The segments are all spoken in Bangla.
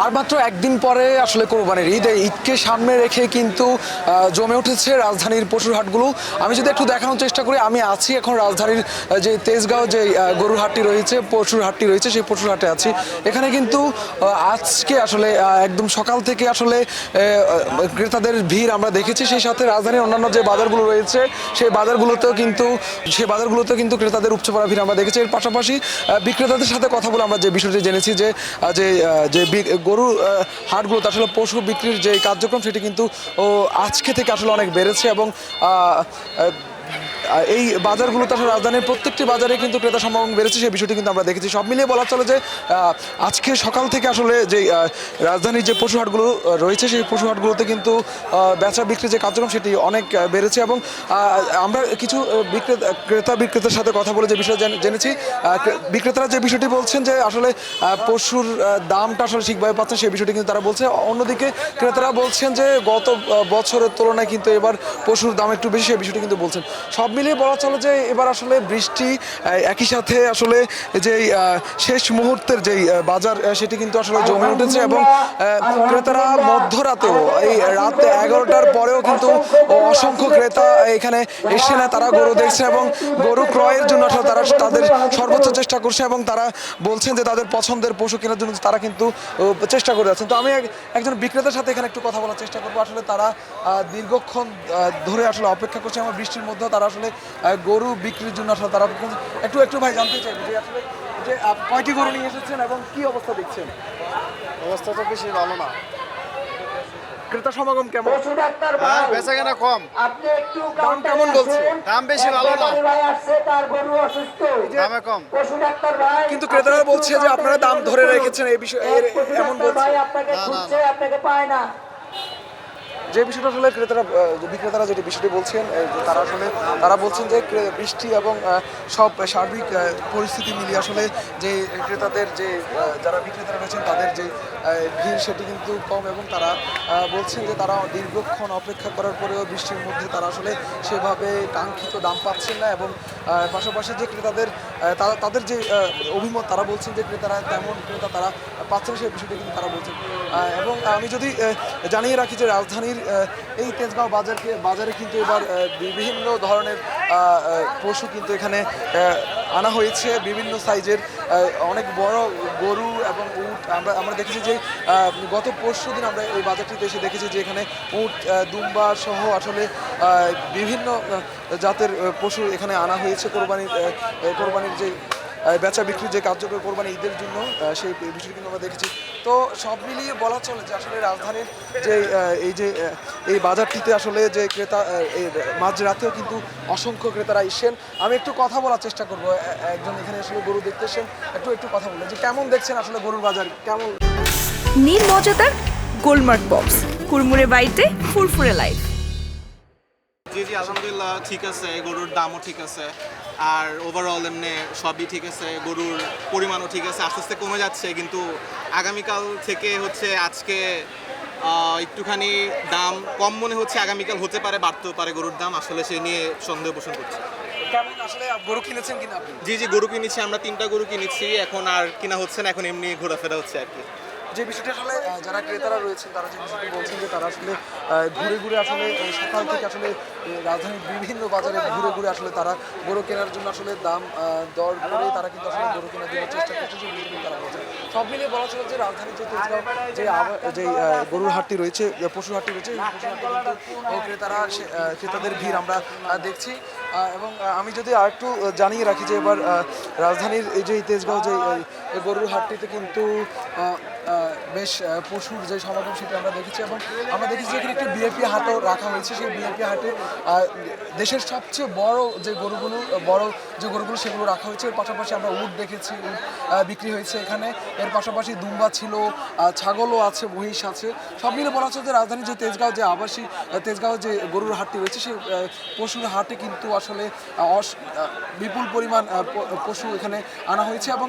আর মাত্র একদিন পরে আসলে কোরবানির ঈদ, এই ঈদকে সামনে রেখে কিন্তু জমে উঠেছে রাজধানীর পশুর হাটগুলো। আমি যদি একটু দেখানোর চেষ্টা করি, আমি আছি এখন রাজধানীর যে তেজগাঁও যে গরুর হাটটি রয়েছে, পশুর হাটটি রয়েছে, সেই পশুর হাটে আছি। এখানে কিন্তু আজকে আসলে একদম সকাল থেকে আসলে ক্রেতাদের ভিড় আমরা দেখেছি। সেই সাথে রাজধানীর অন্যান্য যে বাজারগুলো রয়েছে সেই বাজারগুলোতেও কিন্তু ক্রেতাদের উপচে পড়া ভিড় আমরা দেখেছি। এর পাশাপাশি বিক্রেতাদের সাথে কথা বলে আমরা যে বিষয়টি জেনেছি যে যে যে গরু হাটগুলোতে আসলে পশু বিক্রির যে কার্যক্রম সেটি কিন্তু আজকে থেকে আসলে অনেক বেড়েছে এবং এই বাজারগুলোতে আসলে রাজধানীর প্রত্যেকটি বাজারে কিন্তু ক্রেতা সমাগম বেড়েছে, সেই বিষয়টি কিন্তু আমরা দেখেছি। সব মিলিয়ে বলা চলে যে আজকে সকাল থেকে আসলে যে রাজধানীর যে পশু হাটগুলো রয়েছে সেই পশু হাটগুলোতে কিন্তু বেচা বিক্রির যে কার্যক্রম সেটি অনেক বেড়েছে এবং আমরা কিছু বিক্রেতার সাথে কথা বলে যে বিষয় জেনেছি, বিক্রেতারা যে বিষয়টি বলছেন যে আসলে পশুর দামটা আসলে ঠিকভাবে পাচ্ছেন সেই বিষয়টি কিন্তু তারা বলছে। অন্যদিকে ক্রেতারা বলছেন যে গত বছরের তুলনায় কিন্তু এবার পশুর দাম একটু বেশি, সেই বিষয়টি কিন্তু বলছেন। সব মিলিয়ে বলা চলে যে এবার আসলে বৃষ্টি, একই সাথে আসলে যে শেষ মুহূর্তের যেই বাজার সেটি কিন্তু আসলে জমে উঠেছে এবং ক্রেতারা মধ্যরাতেও এই রাত 11টার পরেও কিন্তু অসংখ্য ক্রেতা এখানে এসে না, তারা গরু দেখছে এবং গরু ক্রয়ের জন্য আসলে তারা তাদের সর্বোচ্চ চেষ্টা করছে এবং তারা বলছেন যে তাদের পছন্দের পশু কেনার জন্য তারা কিন্তু চেষ্টা করে যাচ্ছেন। তো আমি একজন বিক্রেতার সাথে এখানে একটু কথা বলার চেষ্টা করবো। আসলে তারা দীর্ঘক্ষণ ধরে আসলে অপেক্ষা করছে আমার বৃষ্টির মধ্যেও তারা আসলে গরু বিক্রির জন্য আসলে তারা একটু ভাই জানতে চাইবো যে আসলে যে কয়টি গরু নিয়ে এসেছেন এবং কি অবস্থা দেখছেন? অবস্থা তো বেশি ভালো না। ক্রেতা সমাগম কেমন? হ্যাঁ, বেচাকেনা কম। আপনি একটু দাম কেমন বলছে? দাম বেশি ভালো না। ভাই আসছে, তার গরু অসুস্থ, দামে কম। পশু ডাক্তার ভাই। কিন্তু ক্রেতারা বলছে যে আপনারা দাম ধরে রেখেছেন, এই বিষয়ে এমন বলছে। ভাই আপনাকে খুঁজছে, আপনাকে পায় না। যে বিষয়টা আসলে বিক্রেতারা যেটি বিষয়টি বলছেন, তারা বলছেন যে বৃষ্টি এবং সব সার্বিক পরিস্থিতি মিলিয়ে আসলে যে ক্রেতাদের যে যারা বিক্রেতারা রয়েছেন তাদের যে ভিড় সেটি কিন্তু কম এবং তারা বলছেন যে তারা দীর্ঘক্ষণ অপেক্ষা করার পরেও বৃষ্টির মধ্যে তারা আসলে সেভাবে কাঙ্ক্ষিত দাম পাচ্ছেন না এবং পাশাপাশি যে ক্রেতাদের তাদের যে অভিমত, তারা বলছেন যে ক্রেতারা তেমন ক্রেতা তারা পাচ্ছেন সেই বিষয়টি কিন্তু তারা বলছেন। এবং আমি যদি জানিয়ে রাখি যে রাজধানীর এই তেজগাঁও বাজারে কিন্তু এবার বিভিন্ন ধরনের পশু কিন্তু এখানে আনা হয়েছে, বিভিন্ন সাইজের অনেক বড় গরু এবং উট। আমরা দেখেছি যে গত পরশুদিন আমরা এই বাজারটিতে এসে দেখেছি যে এখানে উট, দুম্বা সহ আসলে বিভিন্ন জাতের পশু এখানে আনা হয়েছে কোরবানির যে বেচা বিক্রির যে কার্যক্রম কোরবানি ঈদের জন্য, সেই বিষয়টি কিন্তু আমরা দেখেছি। তো সব মিলিয়ে বলা চলে যে আসলে রাজধানীর যে এই বাজারটিতে আসলে যে ক্রেতা মাঝরাতেও কিন্তু অসংখ্য ক্রেতারা এসেছেন। আমি একটু কথা বলার চেষ্টা করবো, একজন এখানে আসলে গরু দেখতে এসেছেন, একটু কথা বললেন যে কেমন দেখছেন আসলে গরুর বাজার কেমন? নিন মজাদার গোলমার্ক বক্স, কুড়মুড়ে বাড়িতে ফুরফুরে লাইফ। জি আলহামদুলিল্লাহ ঠিক আছে, গরুর দামও ঠিক আছে আর ওভারঅল এমনি সবই ঠিক আছে, গরুর পরিমাণও ঠিক আছে, আস্তে আস্তে কমে যাচ্ছে। কিন্তু আগামীকাল থেকে হচ্ছে আজকে একটুখানি দাম কম মনে হচ্ছে, আগামীকাল হতে পারে বাড়তেও পারে গরুর দাম, আসলে সে নিয়ে সন্দেহ পোষণ করছে। কেমন আসলে গরু কিনেছেন কিনা আপনি? জি গরু কিনেছি, আমরা 3টা গরু কিনেছি, এখন আর কিনা হচ্ছে না, এখন এমনি ঘোরাফেরা হচ্ছে আর কি। যে বিষয়টি আসলে যারা ক্রেতারা রয়েছেন তারা যে বিষয়টি বলছেন যে তারা আসলে ঘুরে আসলে সকাল থেকে আসলে রাজধানীর বিভিন্ন বাজারে ঘুরে আসলে তারা গরু কেনার জন্য আসলে দাম দর করে তারা কিন্তু আসলে গরু কেনার জন্য চেষ্টা করছে, যে বিষয়টি তারা বলছেন। সব মিলিয়ে বলা ছিল যে রাজধানীর যে তেজগাঁও যে গরুর হাটটি রয়েছে, পশুর হাটটি রয়েছে, এই পশুর হাটটি কিন্তু ক্রেতাদের ভিড় আমরা দেখছি। এবং আমি যদি আরেকটু জানিয়ে রাখি যে এবার রাজধানীর এই যে তেজগাঁও যে গরুর হাটটিতে কিন্তু বেশ পশুর যে সমাগম সেটা আমরা দেখেছি এবং আমরা দেখেছি যে এখানে একটি বিএপি হাটও রাখা হয়েছে। সেই বিএপি হাটে দেশের সবচেয়ে বড় যে গরুগুলো সেগুলো রাখা হয়েছে। এর পাশাপাশি আমরা উট দেখেছি, উট বিক্রি হয়েছে এখানে। এর পাশাপাশি দুম্বা ছিল, ছাগলও আছে, মহিষ আছে। সব মিলে বলা হচ্ছে যে রাজধানীর যে তেজগাঁও যে গরুর হাটটি রয়েছে সেই পশুর হাটে কিন্তু আসলে বিপুল পরিমাণ পশু এখানে আনা হয়েছে এবং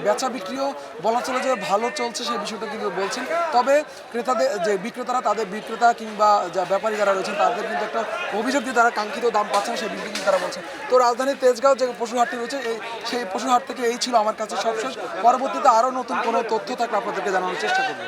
বেচা বিক্রিও বলা চলে যে ভালো চলছে, সেই বিষয়টা কিন্তু বলছেন। তবে ক্রেতাদের যে বিক্রেতারা তাদের বিক্রেতা কিংবা যা ব্যাপারী যারা রয়েছেন তাদের কিন্তু একটা অভিযোগ দিয়ে তারা কাঙ্ক্ষিত দাম পাচ্ছেন সেই বিষয়টি কিন্তু তারা বলছেন। তো রাজধানীর তেজগাঁও যে পশুহাটটি রয়েছে সেই পশুহাট থেকে এই ছিল আমার কাছে সবশেষ। পরবর্তীতে আরও নতুন কোনো তথ্য থাকলে আপনাদেরকে জানানোর চেষ্টা করব।